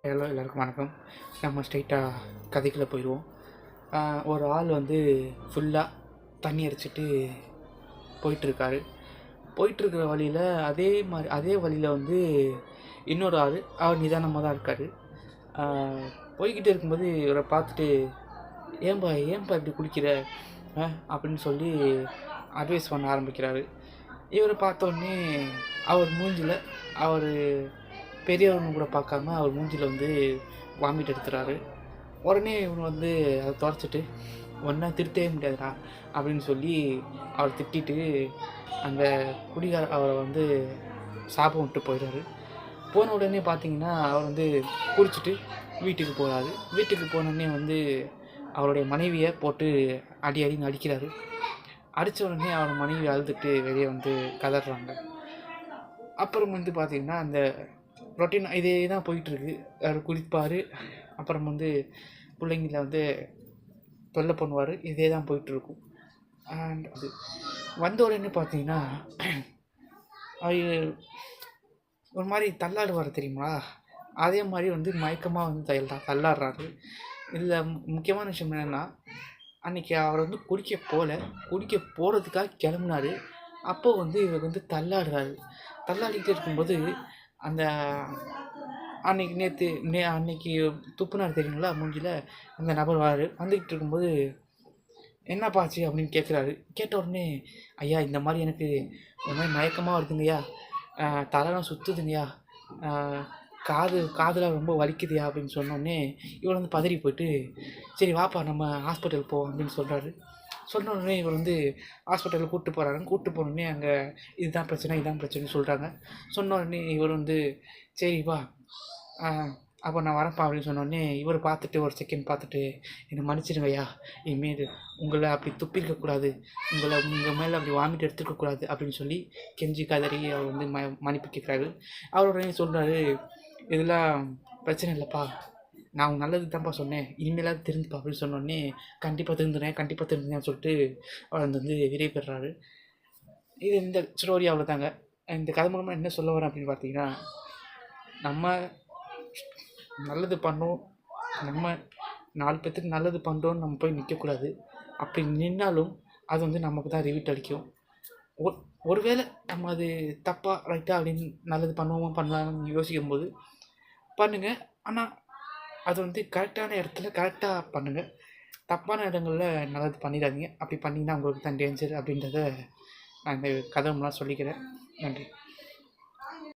Hello எல்லாருக்கும் வணக்கம். நம்ம ஸ்ட்ரெயிட்டாக கதைக்குள்ளே போயிடுவோம். ஒரு ஆள் வந்து ஃபுல்லாக தண்ணி அடிச்சிட்டு போயிட்டுருக்காரு. போயிட்டுருக்கிற வழியில் அதே வழியில் வந்து இன்னொரு ஆள் அவர் நிதானமாக தான் இருக்கார். போய்கிட்டே இருக்கும்போது இவரை பார்த்துட்டு ஏன்பா இப்படி குளிக்கிற அப்படின்னு சொல்லி அட்வைஸ் பண்ண ஆரம்பிக்கிறாரு. இவரை பார்த்தோன்னே அவர் மூஞ்சில் அவர் பெரியவங்க கூட பார்க்காம அவர் மூஞ்சில் வந்து வாமிட் எடுத்துறாரு. உடனே இவன் வந்து அதை துடைச்சிட்டு ஒன்றா திருத்தவே முடியாதுடா அப்படின்னு சொல்லி அவர் திட்டிட்டு அந்த அவரை வந்து சாபம் விட்டு போயிடுறாரு. போன உடனே பார்த்தீங்கன்னா அவர் வந்து குளிச்சுட்டு வீட்டுக்கு போகிறாரு. வீட்டுக்கு போனோடனே வந்து அவருடைய மனைவியை போட்டு அடின்னு அடிக்கிறாரு. அடித்த உடனே அவர் மனைவி அழுதுட்டு வெளியே வந்து கதறாங்க. அப்புறம் வந்து பார்த்திங்கன்னா அந்த ரொட்டீன் இதே தான் போயிட்டுருக்கு. அவர் குளிப்பார், அப்புறம் வந்து பிள்ளைங்கள வந்து தொல்லை பண்ணுவார். இதே தான் போயிட்டுருக்கும். அண்ட் அது வந்த உடனே பார்த்தீங்கன்னா ஒரு மாதிரி தள்ளாடுவார் தெரியுமா? அதே மாதிரி வந்து மயக்கமாக வந்து தள்ளாடுறாரு. இதில் முக்கியமான விஷயம் என்னென்னா, அன்றைக்கி அவர் வந்து குடிக்க போகிறதுக்காக கிளம்புனார். அப்போ வந்து இவர் வந்து தள்ளாடுறாரு. தள்ளாடிக்கிட்டே இருக்கும்போது அந்த அன்னைக்கு துப்புனார் தெரியுங்களா மூஞ்சியில், அந்த நபர் வந்துக்கிட்டு இருக்கும்போது என்னப்பா ஆச்சு அப்படின்னு கேட்குறாரு. கேட்ட உடனே ஐயா இந்த மாதிரி எனக்கு ஒரு மாதிரி மயக்கமாக வருதுங்கய்யா, தலைலாம் சுற்றுதுங்கய்யா, காதில் ரொம்ப வலிக்குதுயா அப்படின்னு சொன்னோடனே இவர் வந்து பதறி போயிட்டு சரி வாப்பா நம்ம ஹாஸ்பிட்டல் போ அப்படின்னு சொல்கிறாரு. சொன்ன உடனே இவர் வந்து ஹாஸ்பிட்டலுக்கு கூப்பிட்டு போனோடனே அங்கே இதுதான் பிரச்சனைன்னு சொல்கிறாங்க. சொன்ன உடனே இவர் வந்து சரி வா அப்போ நான் வரப்பா அப்படின்னு சொன்னோடனே இவர் பார்த்துட்டு ஒரு செகண்ட் பார்த்துட்டு என்னை மன்னிச்சிடுங்கய்யா, இனிமேல் உங்களை அப்படி துப்பியிருக்கக்கூடாது, உங்கள் மேலே அப்படி வாமிட்டு எடுத்துருக்கக்கூடாது அப்படின்னு சொல்லி கெஞ்சி கதறி அவர் வந்து மன்னிப்பு கேட்குறாரு. அவர் உடனே சொல்கிறாரு இதெல்லாம் பிரச்சனை இல்லைப்பா, நான் அவங்க நல்லதுக்கு தான்ப்பா சொன்னேன், இனிமேலாவது திருந்துப்பா அப்படின்னு சொன்னோடனே கண்டிப்பாக திருந்துனேன்னு சொல்லிட்டு அவர் வந்து விடை பெறுறாரு. இது இந்த ஸ்டோரி அவ்வளோதாங்க. இந்த கதை மூலமாக என்ன சொல்ல வரேன் அப்படின்னு பார்த்தீங்கன்னா, நம்ம நல்லது பண்ணோம், நம்ம 4 பேத்துக்கு நல்லது பண்ணுறோன்னு நம்ம போய் நிற்கக்கூடாது. அப்படி நின்னாலும் அது வந்து நமக்கு தான் ரிவீட் அடிக்கும். ஒருவேளை நம்ம அது தப்பாக ரைட்டாக அப்படின்னு நல்லது பண்ணலாம்னு யோசிக்கும்போது பண்ணுங்கள். ஆனால் அது வந்து கரெக்டான இடத்துல கரெக்டாக பண்ணுங்கள். தப்பான இடங்களில் நல்லது பண்ணிடாதீங்க. அப்படி பண்ணிங்கன்னா உங்களுக்கு தான் டேஞ்சர் அப்படின்றத நான் இந்த கதை மூலம் சொல்லிக்கிறேன். நன்றி.